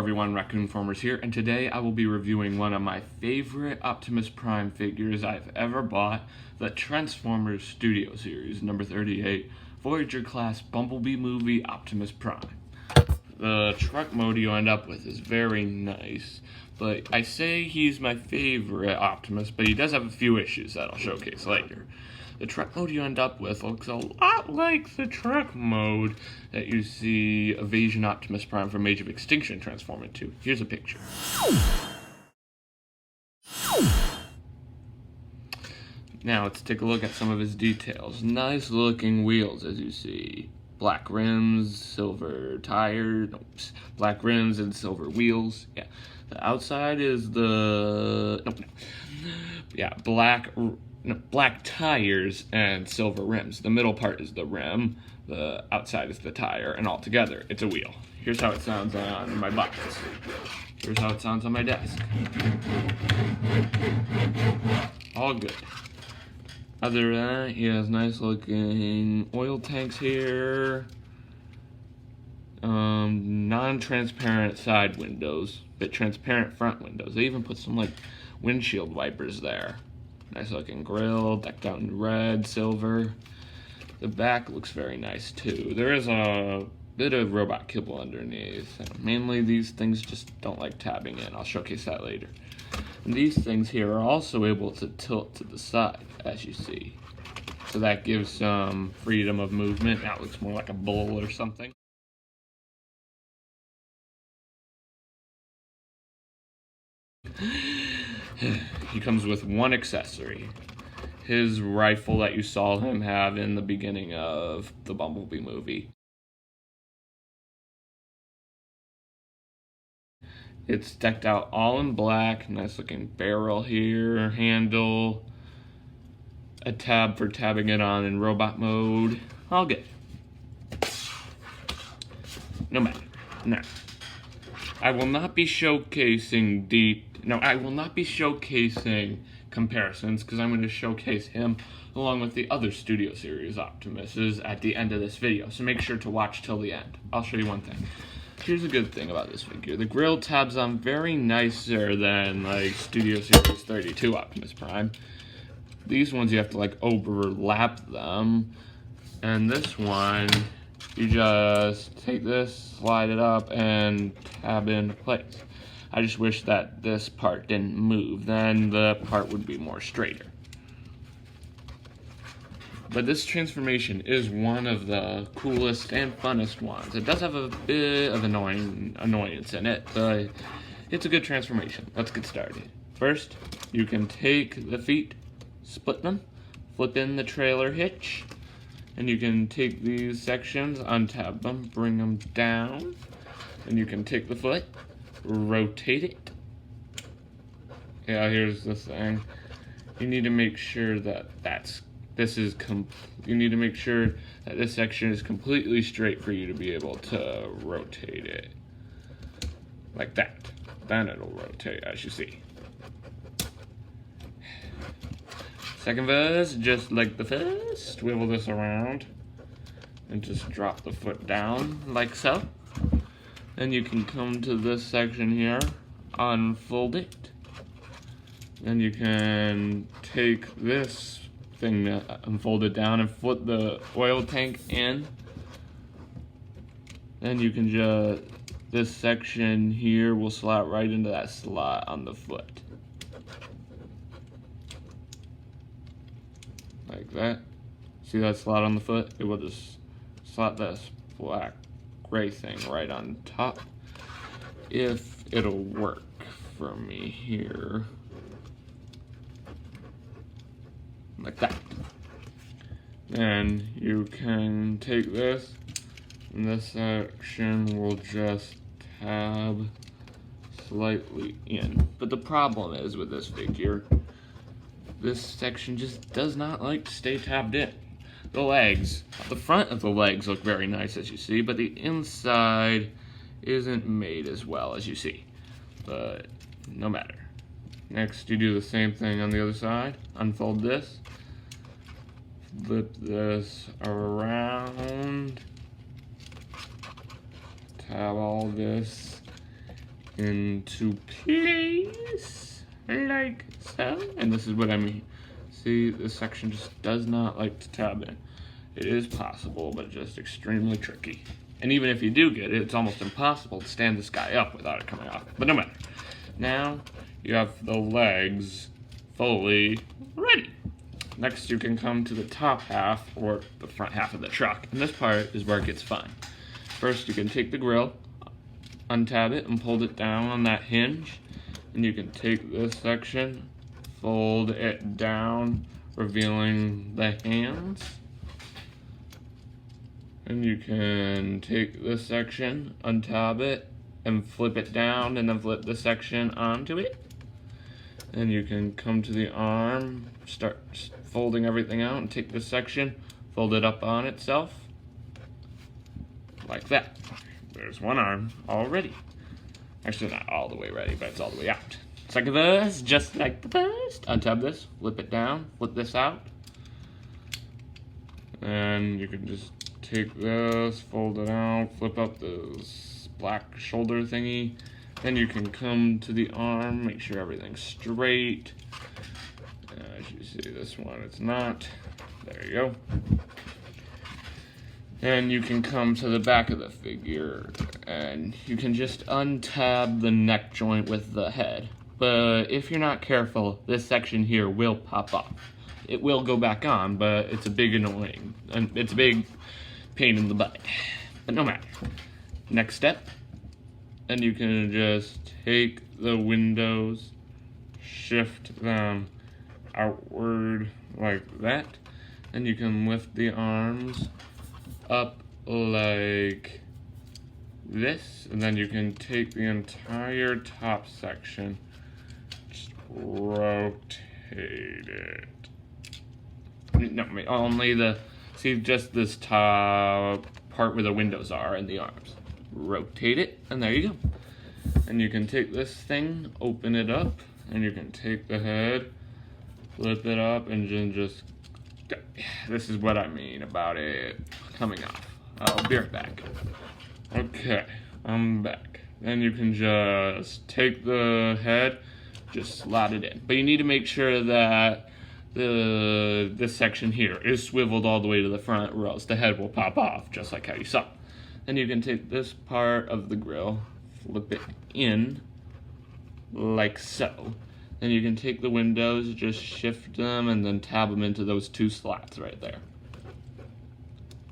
everyone, Raccoon-Formers here, and today I will be reviewing one of my favorite Optimus Prime figures I've ever bought, the Transformers Studio Series, number 38, Voyager-class Bumblebee movie Optimus Prime. The truck mode you end up with is very nice, but I say he's my favorite Optimus, but he does have a few issues that I'll showcase later. The truck mode you end up with looks a lot like the truck mode that you see Evasion Optimus Prime from Age of Extinction transform into. Here's a picture. Now let's take a look at some of his details. Nice looking wheels, as you see. Black rims, silver tires, black rims and silver wheels. Yeah, the outside is black tires and silver rims. The middle part is the rim, the outside is the tire, and all together it's a wheel. Here's how it sounds on my box. Here's how it sounds on my desk. All good. Other than that, he has nice looking oil tanks here. Non-transparent side windows, but transparent front windows. They even put some like windshield wipers there. Nice looking grill, decked out in red, silver. The back looks very nice too. There is a bit of robot kibble underneath. Mainly these things just don't like tabbing in. I'll showcase that later. And these things here are also able to tilt to the side, as you see. So that gives some freedom of movement. That looks more like a bull or something. He comes with one accessory. His rifle that you saw him have in the beginning of the Bumblebee movie. It's decked out all in black, nice looking barrel here, handle, a tab for tabbing it on in robot mode. All good. No matter. Now, I will not be showcasing comparisons because I'm going to showcase him along with the other Studio Series Optimuses at the end of this video, so make sure to watch till the end. I'll show you one thing. Here's a good thing about this figure. The grill tabs on very nicer than like Studio Series 32 Optimus Prime. These ones you have to like overlap them, and this one you just take this, slide it up, and tab into place. I just wish that this part didn't move, then the part would be more straighter. But this transformation is one of the coolest and funnest ones. It does have a bit of annoyance in it, but it's a good transformation. Let's get started. First, you can take the feet, split them, flip in the trailer hitch, and you can take these sections, untab them, bring them down, and you can take the foot, rotate it. Yeah, here's the thing. You need to make sure that you need to make sure that this section is completely straight for you to be able to rotate it. Like that. Then it'll rotate, as you see. Second verse, just like the first, swivel this around and just drop the foot down like so. Then you can come to this section here, unfold it. Then you can take this thing, unfold it down and flip the oil tank in. Then you can this section here will slot right into that slot on the foot. Like that. See that slot on the foot? It will just slot this black gray thing right on top. If it'll work for me here. Like that. Then you can take this, and this section will just tab slightly in. But the problem is with this figure, this section just does not like to stay tabbed in. The legs, the front of the legs look very nice as you see, but the inside isn't made as well as you see. But no matter. Next, you do the same thing on the other side. Unfold this. Flip this around. Tab all this into place like so. And this is what I mean. See, this section just does not like to tab in. It is possible, but just extremely tricky. And even if you do get it, it's almost impossible to stand this guy up without it coming off. But no matter. Now, you have the legs fully ready. Next, you can come to the top half, or the front half of the truck. And this part is where it gets fun. First, you can take the grill, untab it, and pull it down on that hinge. And you can take this section, fold it down, revealing the hands. And you can take this section, untab it, and flip it down, and then flip the section onto it. And you can come to the arm, start folding everything out, and take this section, fold it up on itself, like that. There's one arm all ready. Actually, not all the way ready, but it's all the way out. It's like this, just like the first. Untab this, flip it down, flip this out. And you can just take this, fold it out, flip up this black shoulder thingy. Then you can come to the arm, make sure everything's straight. As you see, this one, it's not. There you go. Then you can come to the back of the figure, and you can just untab the neck joint with the head. But if you're not careful, this section here will pop off. It will go back on, but it's a big annoying, and it's a big pain in the butt. But no matter. Next step, and you can just take the windows, shift them outward like that, and you can lift the arms up like this, and then you can take the entire top section, just rotate it. No, only the, see, just this top part where the windows are and the arms. Rotate it, and there you go. And you can take this thing, open it up, and you can take the head, flip it up, and then just, this is what I mean about it coming off. I'll be right back. Okay, I'm back. Then you can just take the head, just slot it in. But you need to make sure that this section here is swiveled all the way to the front, or else the head will pop off, just like how you saw. Then you can take this part of the grill, flip it in, like so. Then you can take the windows, just shift them, and then tab them into those two slots right there.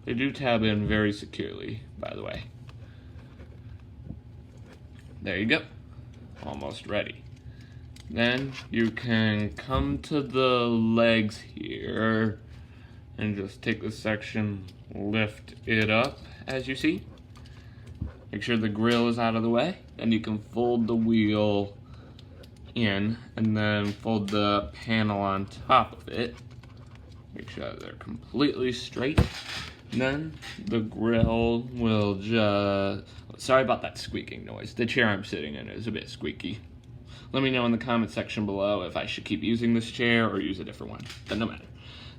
They do tab in very securely, by the way. There you go. Almost ready. Then you can come to the legs here, and just take this section, lift it up, as you see. Make sure the grill is out of the way. Then you can fold the wheel in, and then fold the panel on top of it. Make sure they're completely straight. And then the grill will just, sorry about that squeaking noise. The chair I'm sitting in is a bit squeaky. Let me know in the comment section below if I should keep using this chair or use a different one, but no matter.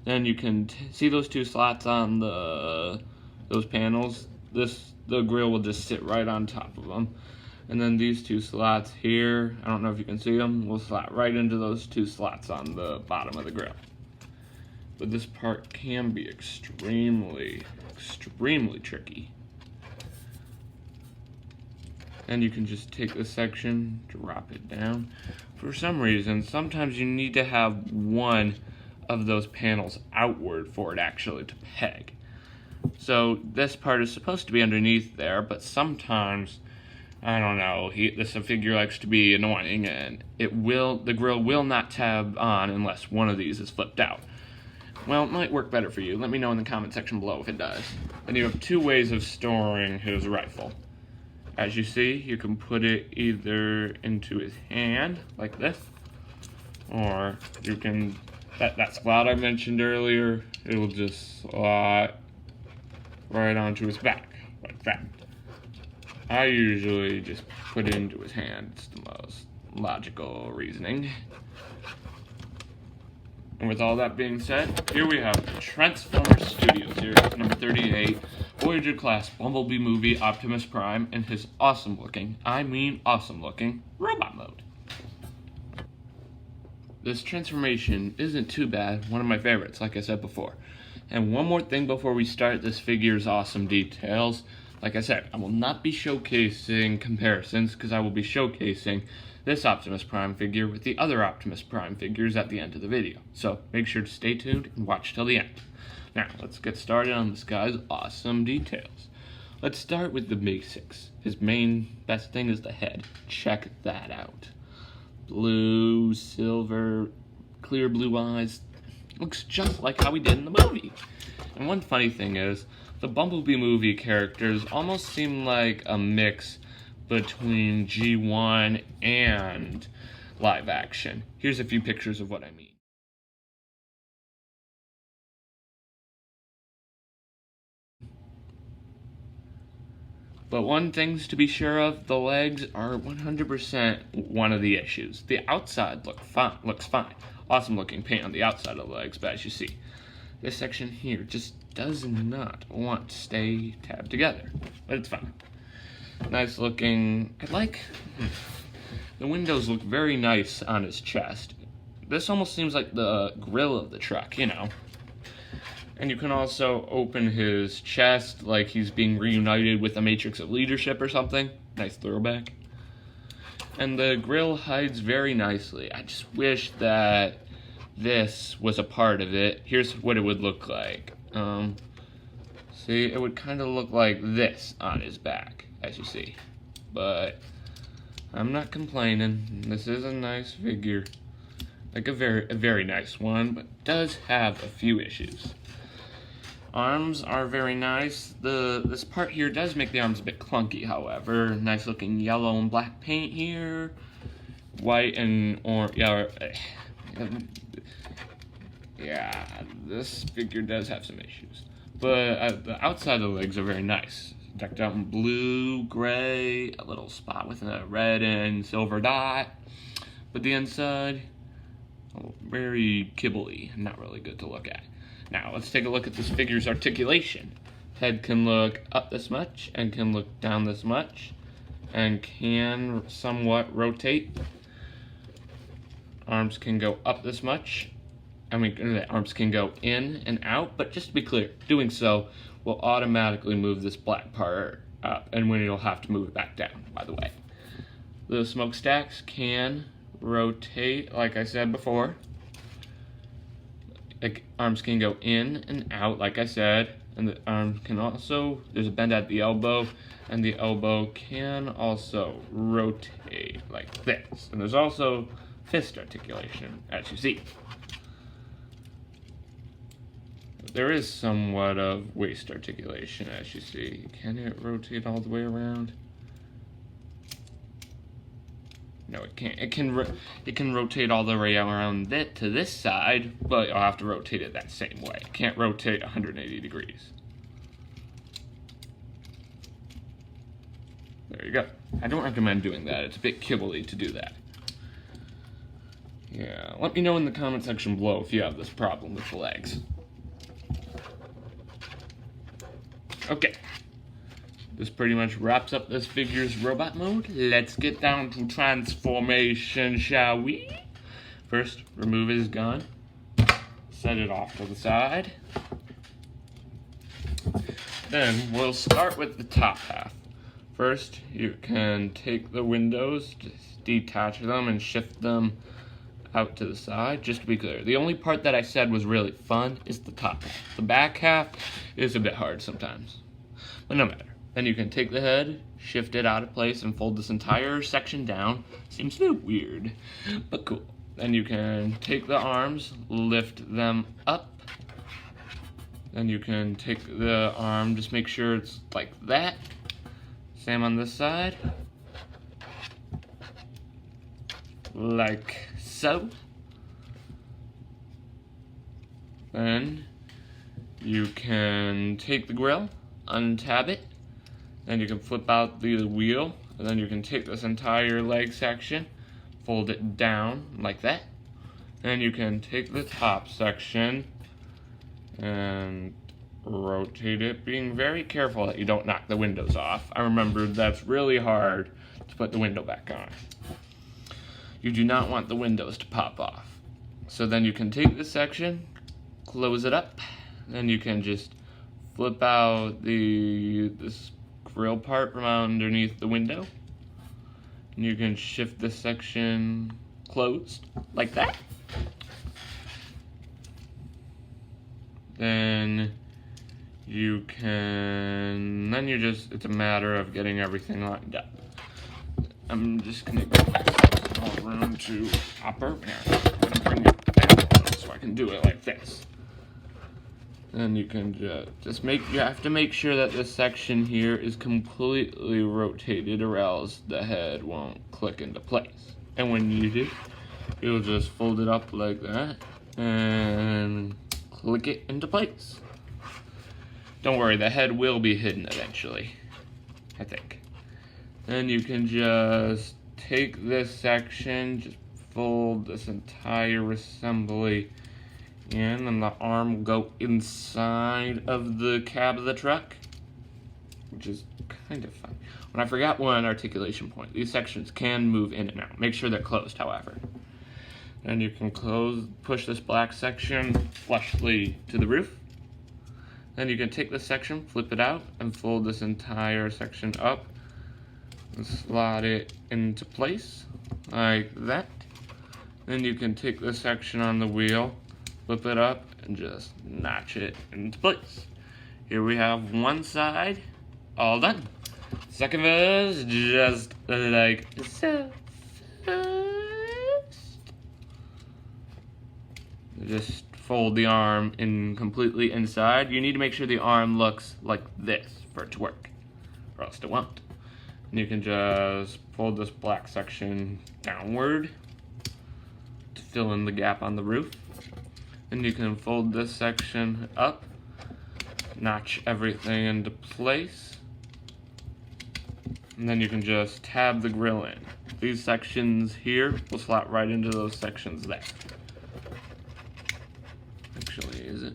Then you can see those two slots on those panels. The grill will just sit right on top of them. And then these two slots here, I don't know if you can see them, will slot right into those two slots on the bottom of the grill. But this part can be extremely, extremely tricky. And you can just take this section, drop it down. For some reason, sometimes you need to have one of those panels outward for it actually to peg. So this part is supposed to be underneath there, but sometimes, I don't know, this figure likes to be annoying, and the grill will not tab on unless one of these is flipped out. Well, it might work better for you. Let me know in the comment section below if it does. Then you have two ways of storing his rifle. As you see, you can put it either into his hand, like this, or you can, that slot I mentioned earlier, it will just slot right onto his back, like that. I usually just put it into his hand. It's the most logical reasoning. And with all that being said, here we have the Transformers Studio Series number 38 Voyager class Bumblebee movie Optimus Prime in his awesome looking robot mode. This transformation isn't too bad, one of my favorites, like I said before. And one more thing before we start this figure's awesome details. Like I said, I will not be showcasing comparisons because I will be showcasing this Optimus Prime figure with the other Optimus Prime figures at the end of the video. So make sure to stay tuned and watch till the end. Now, let's get started on this guy's awesome details. Let's start with the basics. His main best thing is the head. Check that out. Blue, silver, clear blue eyes. Looks just like how he did in the movie. And one funny thing is, the Bumblebee movie characters almost seem like a mix between G1 and live action. Here's a few pictures of what I mean. But one thing's to be sure of, the legs are 100% one of the issues. The outside looks fine. Awesome looking paint on the outside of the legs, but as you see, this section here just does not want to stay tabbed together. But it's fine. Nice looking, the windows look very nice on his chest. This almost seems like the grill of the truck, you know. And you can also open his chest like he's being reunited with the Matrix of Leadership or something. Nice throwback. And the grill hides very nicely. I just wish that this was a part of it. Here's what it would look like. See, it would kind of look like this on his back, as you see. But I'm not complaining. This is a nice figure. Like a very nice one, but does have a few issues. Arms are very nice. This part here does make the arms a bit clunky, however. Nice looking yellow and black paint here. White and orange. Yeah, this figure does have some issues. But the outside of the legs are very nice. Decked out in blue, gray, a little spot with a red and silver dot. But the inside, very kibbly, not really good to look at. Now, let's take a look at this figure's articulation. Head can look up this much, and can look down this much, and can somewhat rotate. Arms can go up this much. The arms can go in and out, but just to be clear, doing so will automatically move this black part up, and when you'll have to move it back down, by the way. The smokestacks can rotate, like I said before. Arms can go in and out, like I said, and the arms can also, there's a bend at the elbow, and the elbow can also rotate like this. And there's also fist articulation, as you see. There is somewhat of waist articulation, as you see. Can it rotate all the way around? No, it can't. It can rotate all the way around to this side, but I'll have to rotate it that same way. It can't rotate 180 degrees. There you go. I don't recommend doing that. It's a bit kibbly to do that. Yeah, let me know in the comment section below if you have this problem with the legs. Okay. This pretty much wraps up this figure's robot mode. Let's get down to transformation, shall we? First, remove his gun. Set it off to the side. Then, we'll start with the top half. First, you can take the windows, just detach them and shift them out to the side. Just to be clear, the only part that I said was really fun is the top half. The back half is a bit hard sometimes, but no matter. Then you can take the head, shift it out of place, and fold this entire section down. Seems a bit weird, but cool. Then you can take the arms, lift them up. Then you can take the arm, just make sure it's like that. Same on this side. Like so. Then you can take the grill, untab it. Then you can flip out the wheel, and then you can take this entire leg section, fold it down like that. And you can take the top section and rotate it, being very careful that you don't knock the windows off. I remember that's really hard to put the window back on. You do not want the windows to pop off. So then you can take this section, close it up, then you can just flip out this grill part from underneath the window. And you can shift this section closed, like that. Then it's a matter of getting everything lined up. I'm just gonna get myself some more room to hopper here. Bring it down so I can do it like this. Then you can you have to make sure that this section here is completely rotated, or else the head won't click into place. And when you do, you'll just fold it up like that and click it into place. Don't worry, the head will be hidden eventually, I think. Then you can just take this section, just fold this entire assembly in, and the arm will go inside of the cab of the truck, which is kind of fun. When I forgot one articulation point, these sections can move in and out. Make sure they're closed, however. Then you can push this black section flushly to the roof. Then you can take this section, flip it out, and fold this entire section up and slot it into place like that. Then you can take this section on the wheel, flip it up, and just notch it into place. Here we have one side all done. Second is just like so. Just fold the arm in completely inside. You need to make sure the arm looks like this for it to work, or else it won't. And you can just fold this black section downward to fill in the gap on the roof. And you can fold this section up, notch everything into place, and then you can just tab the grill in. These sections here will slot right into those sections there. Actually, is it?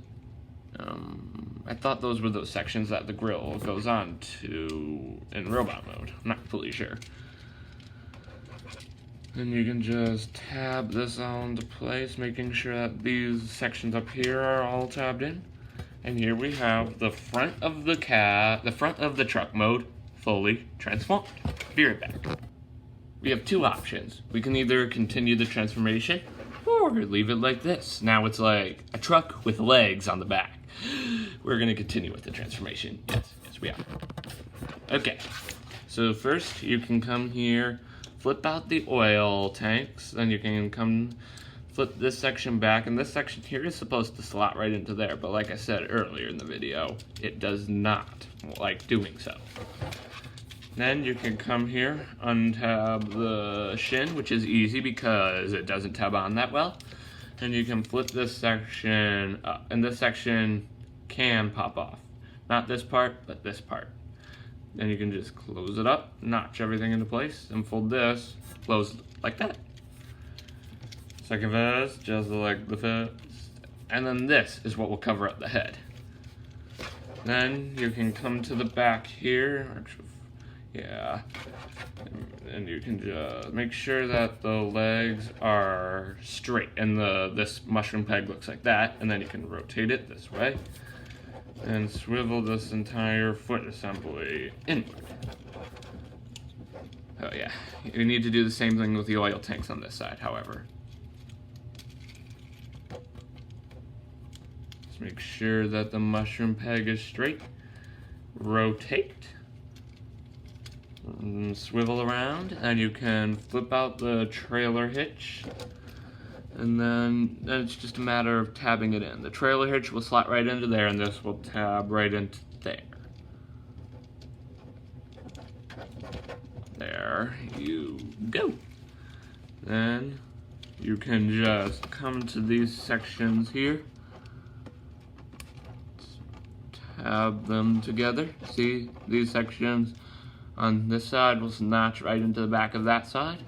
I thought those were those sections that the grill goes on to in robot mode. I'm not completely sure. And you can just tab this all into place, making sure that these sections up here are all tabbed in. And here we have the front of the truck mode fully transformed. Be right back. We have two options. We can either continue the transformation or leave it like this. Now it's like a truck with legs on the back. We're gonna continue with the transformation. Yes, we are. Okay, so first you can come here, flip out the oil tanks, then you can come flip this section back, and this section here is supposed to slot right into there, but like I said earlier in the video, it does not like doing so. Then you can come here, untab the shin, which is easy because it doesn't tab on that well. And you can flip this section up, and this section can pop off. Not this part, but this part. Then you can just close it up, notch everything into place, and fold this closed like that. Second first, just like the first. And then this is what will cover up the head. Then you can come to the back here, yeah, and you can just make sure that the legs are straight and this mushroom peg looks like that, and then you can rotate it this way and swivel this entire foot assembly inward. Oh yeah, you need to do the same thing with the oil tanks on this side, however. Just make sure that the mushroom peg is straight, rotate, swivel around, and you can flip out the trailer hitch, and then it's just a matter of tabbing it in. The trailer hitch will slot right into there, and this will tab right into there. There you go. Then you can just come to these sections here, tab them together. See, these sections on this side will notch right into the back of that side.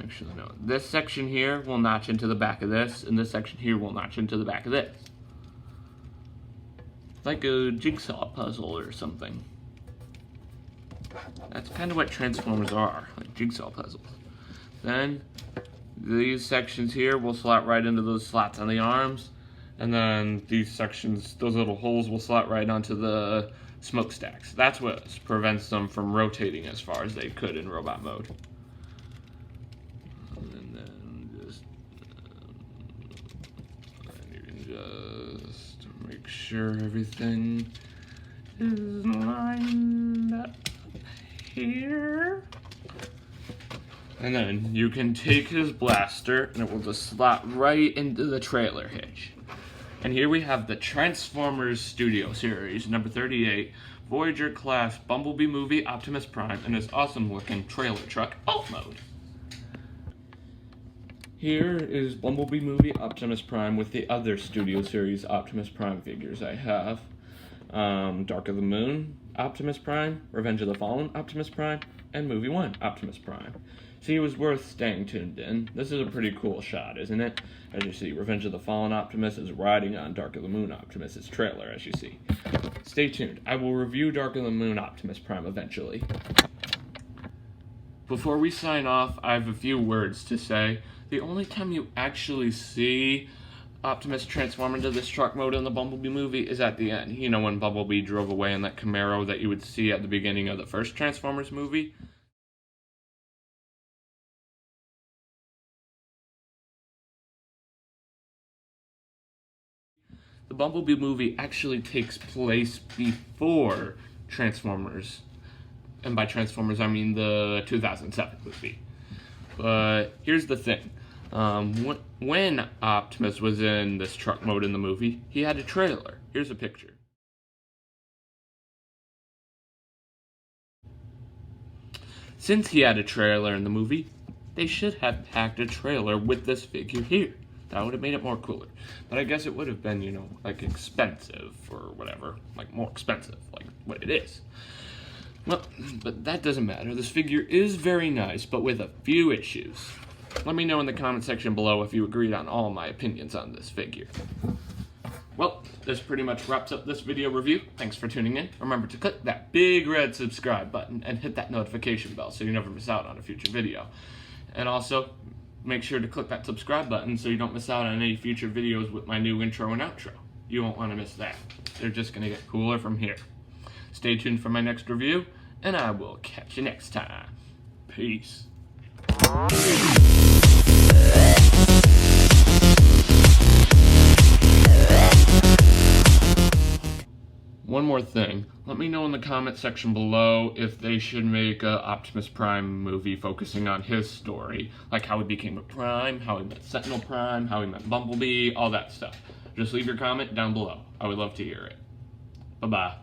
Actually, no. This section here will notch into the back of this, and this section here will notch into the back of this. like a jigsaw puzzle or something. That's kind of what Transformers are, like jigsaw puzzles. Then these sections here will slot right into those slots on the arms, and then these sections, those little holes, will slot right onto the smokestacks. That's what prevents them from rotating as far as they could in robot mode. And then you can just make sure everything is lined up here. And then you can take his blaster and it will just slot right into the trailer hitch. And here we have the Transformers Studio Series, number 38, Voyager class Bumblebee movie Optimus Prime and his awesome looking trailer truck alt mode. Here is Bumblebee movie Optimus Prime with the other Studio Series Optimus Prime figures I have. Dark of the Moon Optimus Prime, Revenge of the Fallen Optimus Prime, and Movie 1 Optimus Prime. See, it was worth staying tuned in. This is a pretty cool shot, isn't it? As you see, Revenge of the Fallen Optimus is riding on Dark of the Moon Optimus' trailer, as you see. Stay tuned. I will review Dark of the Moon Optimus Prime eventually. Before we sign off, I have a few words to say. The only time you actually see Optimus transform into this truck mode in the Bumblebee movie is at the end. You know, when Bumblebee drove away in that Camaro that you would see at the beginning of the first Transformers movie. The Bumblebee movie actually takes place before Transformers. And by Transformers, I mean the 2007 movie. But here's the thing. When Optimus was in this truck mode in the movie, he had a trailer. Here's a picture. Since he had a trailer in the movie, they should have packed a trailer with this figure here. That would have made it more cooler. But I guess it would have been, you know, like expensive or whatever. Like more expensive, like what it is. Well, but that doesn't matter. This figure is very nice, but with a few issues. Let me know in the comment section below if you agreed on all my opinions on this figure. Well, this pretty much wraps up this video review. Thanks for tuning in. Remember to click that big red subscribe button and hit that notification bell so you never miss out on a future video. And also, make sure to click that subscribe button so you don't miss out on any future videos with my new intro and outro. You won't want to miss that. They're just going to get cooler from here. Stay tuned for my next review, and I will catch you next time. Peace. One more thing. Let me know in the comment section below if they should make a Optimus Prime movie focusing on his story. Like how he became a Prime, how he met Sentinel Prime, how he met Bumblebee, all that stuff. Just leave your comment down below. I would love to hear it. Bye-bye.